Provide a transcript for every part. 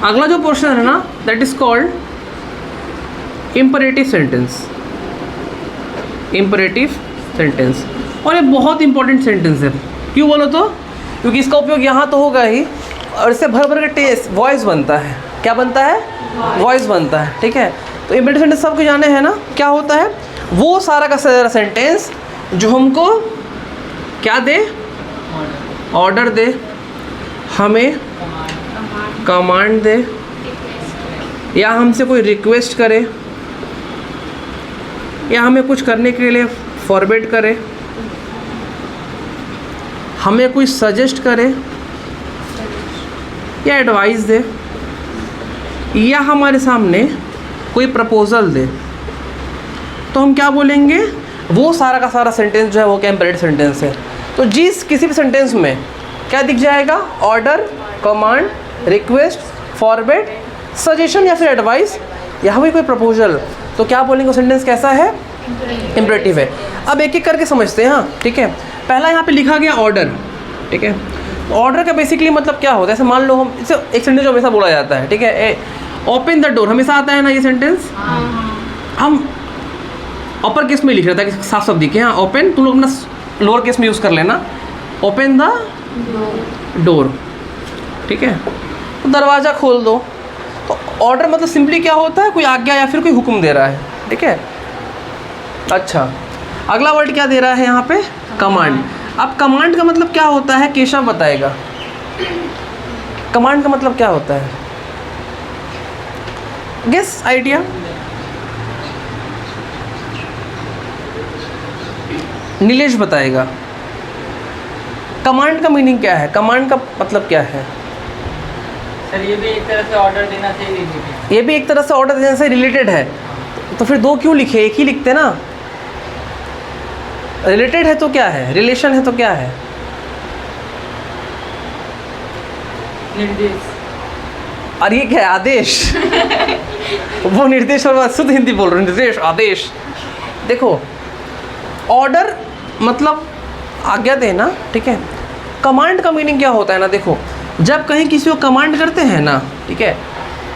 अगला जो पोर्शन है ना that is called imperative sentence. Imperative sentence, और ये बहुत इंपॉर्टेंट सेंटेंस है। क्यों बोलो तो? क्योंकि इसका उपयोग यहाँ तो होगा ही, और इससे भर भर के टेस्ट वॉइस बनता है। क्या बनता है? वॉइस बनता है। ठीक है, तो इम्परेटिव सेंटेंस सबको जाने हैं ना क्या होता है? वो सारा का सारा सेंटेंस जो हमको क्या दे? ऑर्डर दे, हमें कमांड दे, या हमसे कोई रिक्वेस्ट करे, या हमें कुछ करने के लिए फॉरवर्ड करे, हमें कोई सजेस्ट करे, या एडवाइस दे, या हमारे सामने कोई प्रपोजल दे, तो हम क्या बोलेंगे? वो सारा का सारा सेंटेंस जो है वो क्या इम्परेटिव सेंटेंस है। तो जिस किसी भी सेंटेंस में क्या दिख जाएगा? Order, command, request, forward, suggestion या फिर एडवाइस, या कोई प्रपोजल, तो क्या बोलेंगे वो सेंटेंस कैसा है? इम्परेटिव है। अब एक एक करके समझते हैं। हाँ ठीक है, पहला यहाँ पे लिखा गया ऑर्डर। ठीक है, ऑर्डर का बेसिकली मतलब क्या होता है? ऐसे मान लो हम इसे एक सेंटेंस हमेशा बोला जाता है। ठीक है, ओपन द डोर हमेशा आता है ना ये सेंटेंस। हम अपर केस में लिख रहा था कि साफ साफ दिखे। हाँ ओपन, तुम लोग अपना लोअर केस में यूज़ कर लेना, ओपन द डोर। ठीक है, तो दरवाज़ा खोल दो। तो ऑर्डर मतलब सिंपली क्या होता है? कोई आज्ञा या फिर कोई हुक्म दे रहा है। ठीक है, अच्छा अगला वर्ड क्या दे रहा है यहाँ पे? कमांड। अब कमांड का मतलब क्या होता है? केशव बताएगा। कमांड का मतलब क्या होता है? Guess, idea? नीलेश बताएगा। कमांड का मीनिंग क्या है? कमांड का मतलब क्या है? सर ये भी एक तरह से ऑर्डर देना से रिलेटेड। ये भी एक तरह से ऑर्डर देने से रिलेटेड है। तो फिर दो क्यों लिखे? एक ही लिखते ना। रिलेटेड है तो क्या है? रिलेशन है तो क्या है? निर्देश। और ये क्या है? आदेश। वो निर्देश और शुद्ध हिंदी बोल रहे हैं, निर्देश, आदेश। देखो ऑर्डर मतलब आज्ञा देना। ठीक है, कमांड का मीनिंग क्या होता है ना? देखो जब कहीं किसी को कमांड करते हैं ना, ठीक है,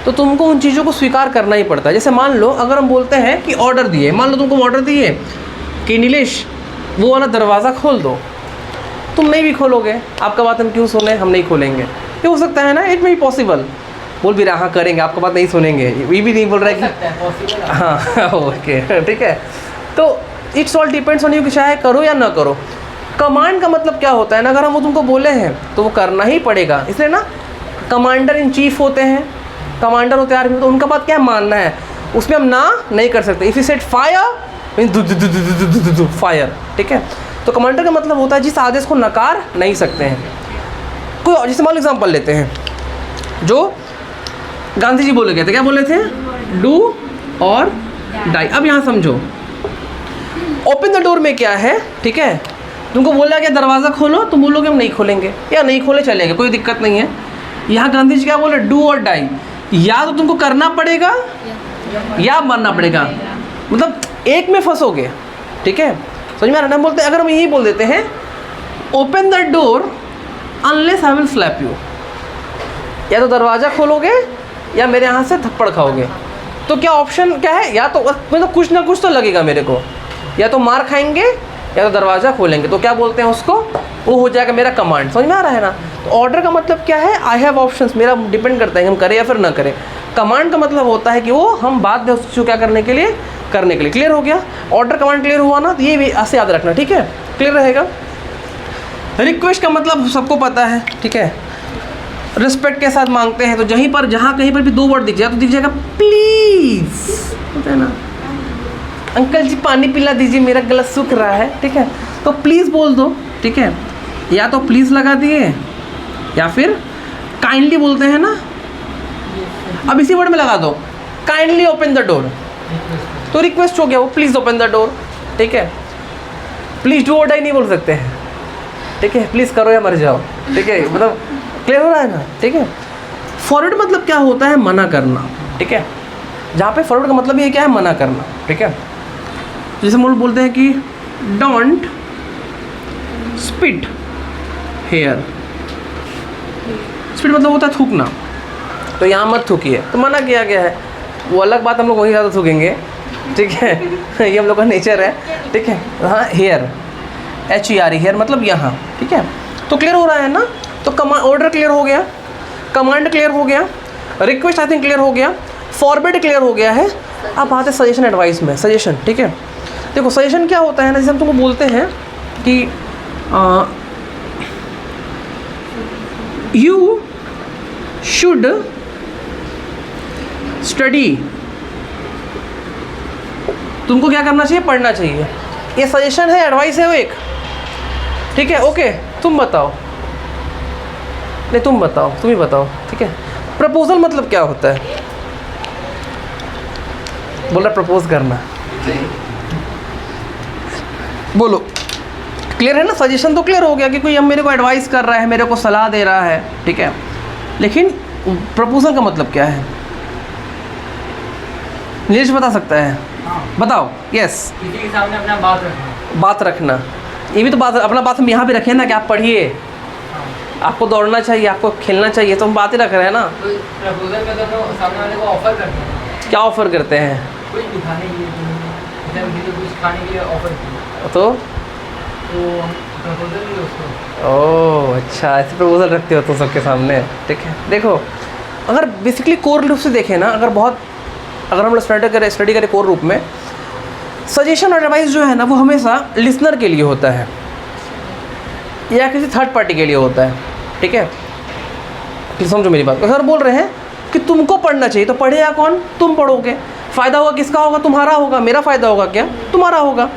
तो तुमको उन चीज़ों को स्वीकार करना ही पड़ता है। जैसे मान लो अगर हम बोलते हैं कि ऑर्डर दिए, मान लो तुमको ऑर्डर दिए कि नीलेश वो वाला दरवाज़ा खोल दो, तुम नहीं भी खोलोगे। आपका बात हम क्यों सुने? हम नहीं खोलेंगे। ये हो सकता है ना, इट मे बी पॉसिबल। बोल भी रहा हाँ करेंगे, आपका बात नहीं सुनेंगे, ये भी नहीं बोल रहा है कि हाँ ओके ठीक है। तो it's all depends on you कि चाहे करो या ना करो। कमांड का मतलब क्या होता है ना? अगर हम वो तुमको बोले हैं तो वो करना ही पड़ेगा। इसलिए ना कमांडर इन चीफ होते हैं, कमांडर होते हैं आर्मी, तो उनका बात क्या है? मानना है। उसमें हम ना नहीं कर सकते। If you said fire mean fire. ठीक है, तो कमांडर का मतलब होता है जिस आदेश को नकार नहीं सकते हैं। कोई जैसे मान लो एग्जाम्पल लेते हैं, जो गांधी जी बोले गए थे, क्या बोले थे? डू और डाई। अब यहाँ समझो, ओपन द डोर में क्या है? ठीक है, तुमको बोला कि दरवाज़ा खोलो, तुम बोलोगे हम नहीं खोलेंगे, या नहीं खोले चलेगा, कोई दिक्कत नहीं है। यहाँ गांधी जी क्या बोले? डू और डाई। या तो तुमको करना पड़ेगा या मानना पड़ेगा, मतलब एक में फंसोगे। ठीक है, समझ में आ रहा है? हम बोलते हैं, अगर हम यही बोल देते हैं open the door unless I will slap you, या तो दरवाज़ा खोलोगे या मेरे यहाँ से थप्पड़ खाओगे। तो क्या ऑप्शन क्या है? या तो मतलब कुछ ना कुछ तो लगेगा मेरे को, या तो मार खाएंगे या तो दरवाज़ा खोलेंगे। तो क्या बोलते हैं उसको? वो हो जाएगा मेरा कमांड। समझ में आ रहा है ना? तो ऑर्डर का मतलब क्या है? I have options. मेरा डिपेंड करता है कि हम करें या फिर ना करें। कमांड का मतलब होता है कि वो हम बात दें उसको क्या करने के लिए? करने के लिए। क्लियर हो गया? ऑर्डर कमांड क्लियर हुआ ना? तो ये भी ऐसे याद रखना। ठीक है, क्लियर रहेगा। रिक्वेस्ट का मतलब सबको पता है। ठीक है, रिस्पेक्ट के साथ मांगते हैं। तो जहाँ कहीं पर भी दो वर्ड दिख जाए तो दिख जाएगा प्लीज़, होता है ना, अंकल जी पानी पिला दीजिए, मेरा गला सूख रहा है। ठीक है, तो प्लीज़ बोल दो। ठीक है, या तो प्लीज़ लगा दिए या फिर काइंडली बोलते हैं ना। अब इसी वर्ड में लगा दो काइंडली ओपन द डोर, तो रिक्वेस्ट हो गया वो प्लीज़ ओपन द डोर। ठीक है, प्लीज़ डू और डाई नहीं बोल सकते हैं। ठीक है, प्लीज़ करो या मर जाओ। ठीक है, मतलब क्लियर हो रहा है ना? ठीक है, फॉरवर्ड मतलब क्या होता है? मना करना। ठीक है, जहाँ पे फॉरवर्ड का मतलब ये क्या है? मना करना। ठीक है, जैसे हम लोग बोलते हैं कि डोंट स्पिट हेयर। स्पिट मतलब होता है थूकना। तो यहाँ मत थूकिए, तो मना किया गया है। वो अलग बात, हम लोग वहीं ज़्यादा थूकेंगे, ठीक है ये हम लोग का नेचर है, ठीक है। हाँ हेयर, HER हेयर मतलब यहाँ, ठीक है। तो क्लियर हो रहा है ना। तो ऑर्डर क्लियर हो गया, कमांड क्लियर हो गया, रिक्वेस्ट आई थिंक क्लियर हो गया, फॉरवर्ड क्लियर हो गया है। अब आते हैं सजेशन एडवाइस में। सजेशन, ठीक है। देखो सजेशन क्या होता है ना, जैसे हम तुमको बोलते हैं कि यू शुड स्टडी, तुमको क्या करना चाहिए, पढ़ना चाहिए। ये सजेशन है, एडवाइस है वो एक, ठीक है। ओके तुम बताओ, नहीं तुम बताओ, तुम ही बताओ, ठीक है। प्रपोजल मतलब क्या होता है, बोल रहा प्रपोज करना, बोलो। क्लियर है ना। सजेशन तो क्लियर हो गया कि कोई अब मेरे को एडवाइस कर रहा है, मेरे को सलाह दे रहा है, ठीक है। लेकिन प्रपोजल का मतलब क्या है, नीरज बता सकता है, बताओ। यस, किसी के सामने अपना बात रखना। बात रखना, ये भी तो बात, अपना बात हम यहाँ भी रखें ना कि आप पढ़िए, आपको दौड़ना चाहिए, आपको खेलना चाहिए, तो हम बात ही रख रहे हैं ना। तो प्रपोजल में तो सामने वाले को ऑफर करते हैं। क्या ऑफर करते हैं, कुछ दिखाने के लिए, जैसे किसी को कुछ खाने के लिए ऑफर किया, तो हम प्रपोजल भी उसको। ओह अच्छा, ऐसे प्रपोजल रखते हो तो सबके सामने, ठीक है। देखो अगर बेसिकली कोर रूप से देखें ना, अगर हम लोग स्टडी करें कोर रूप में, सजेशन और एडवाइस जो है ना वो हमेशा लिसनर के लिए होता है या किसी थर्ड पार्टी के लिए होता है, ठीक है। समझो मेरी बात। अगर बोल रहे हैं कि तुमको पढ़ना चाहिए, तो पढ़ेगा कौन, तुम पढ़ोगे। फ़ायदा होगा किसका होगा, तुम्हारा होगा। मेरा फ़ायदा होगा क्या, तुम्हारा होगा।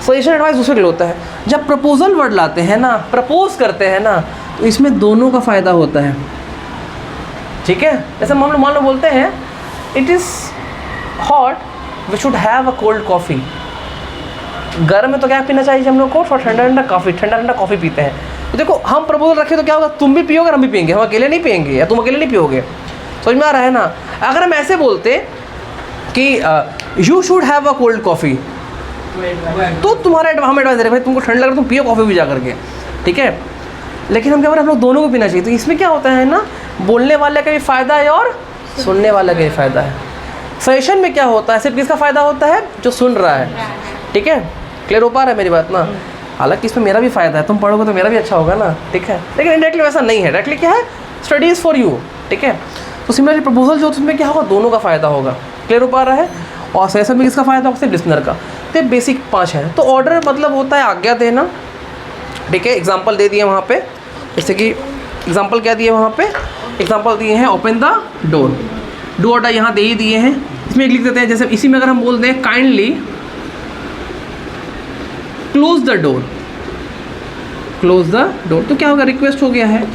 सजेशन एडवाइस दूसरे के लिए होता है। जब प्रपोजल वर्ड लाते हैं ना, प्रपोज करते हैं ना, तो इसमें दोनों का फ़ायदा होता है, ठीक है। जैसे मान लो बोलते हैं it is hot, we should have a cold coffee. गर्म में तो क्या पीना चाहिए हम लोग को, ठंडा ठंडा कॉफ़ी पीते हैं। तो देखो हम प्रपोजल रखें तो क्या होगा, तुम भी पियोगे, हम भी पियेंगे, हम अकेले नहीं पियेंगे, या तुम अकेले नहीं पियोगे। समझ में आ रहा है ना। अगर हम ऐसे बोलते कि you should have a cold coffee, तो तुम्हारा हम एडवाइस दे रहे भाई तुमको ठंड लग रहा है, तुम पियो कॉफ़ी भी जा करके, ठीक है। लेकिन हम क्या बोल रहे हैं, हम लोग दोनों को पीना चाहिए। तो इसमें क्या होता है ना, बोलने वाले का भी फ़ायदा है और सुनने वाले का भी फ़ायदा है। सजेशन में क्या होता है, सिर्फ किसका फ़ायदा होता है, जो सुन रहा है, ठीक है। क्लियर हो पा रहा है मेरी बात ना। हालांकि इसमें मेरा भी फ़ायदा है, तुम पढ़ोगे तो मेरा भी अच्छा होगा ना, ठीक है। लेकिन इंडायरेक्टली वैसा नहीं है, डायरेक्टली क्या है, स्टडी इज़ फॉर यू, ठीक है। तो सिमिलरली प्रपोजल जो उसमें क्या होगा, दोनों का फ़ायदा होगा। क्लियर हो पा रहा है। और सजेशन में किसका फ़ायदा होगा, सिर्फ लिसनर का। तो बेसिक 5 है। तो ऑर्डर मतलब होता है आज्ञा देना, ठीक है। एग्जाम्पल दे दिए वहाँ पे, जैसे कि एग्जाम्पल क्या दिए वहाँ पे, एग्जाम्पल दिए हैं open the door, do order यहाँ दे ही दिए हैं। इसमें एक लिख देते हैं, जैसे इसी में अगर हम बोल दें kindly close the door, close the door, तो क्या होगा, रिक्वेस्ट हो गया है।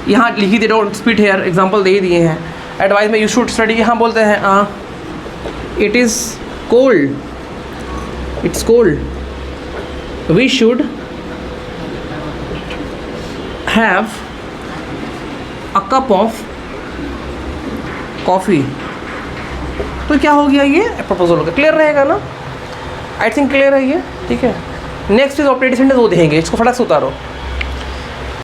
यहाँ लिख ही दे, डोंट स्पीड हेयर, एग्जाम्पल दे ही दिए हैं। एडवाइस में यू शुड स्टडी, यहाँ बोलते हैं it is cold, it's cold, we should have a cup of coffee. तो क्या हो गया, ये प्रपोजल हो गया। क्लियर रहेगा ना, आई थिंक क्लियर है ये, ठीक है। नेक्स्ट इज ऑपरेटिव सेंटेंस, वो देखेंगे, इसको फटाक से उतारो।